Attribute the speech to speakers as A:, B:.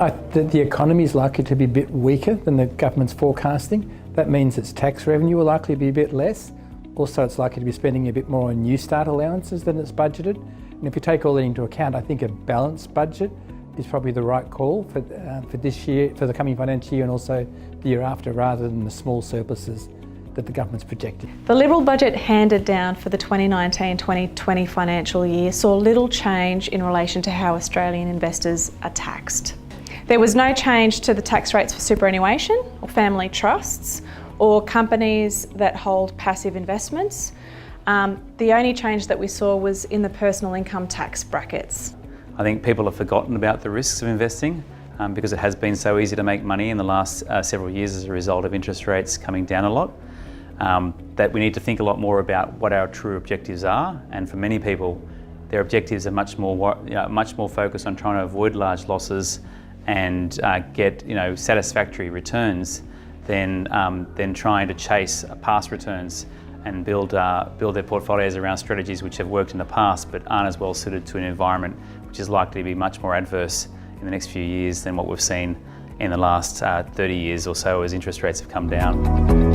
A: The economy is likely to be a bit weaker than the government's forecasting. That means its tax revenue will likely be a bit less. Also, it's likely to be spending a bit more on new start allowances than it's budgeted. And if you take all that into account, I think a balanced budget is probably the right call for this year, for the coming financial year, and also the year after, rather than the small surpluses that the government's projected.
B: The Liberal budget handed down for the 2019-2020 financial year saw little change in relation to how Australian investors are taxed. There was no change to the tax rates for superannuation or family trusts or companies that hold passive investments. The only change that we saw was in the personal income tax brackets.
C: I think people have forgotten about the risks of investing because it has been so easy to make money in the last several years as a result of interest rates coming down a lot. That we need to think a lot more about what our true objectives are, and for many people their objectives are much more focused on trying to avoid large losses and get satisfactory returns than trying to chase past returns and build their portfolios around strategies which have worked in the past but aren't as well suited to an environment which is likely to be much more adverse in the next few years than what we've seen in the last 30 years or so as interest rates have come down.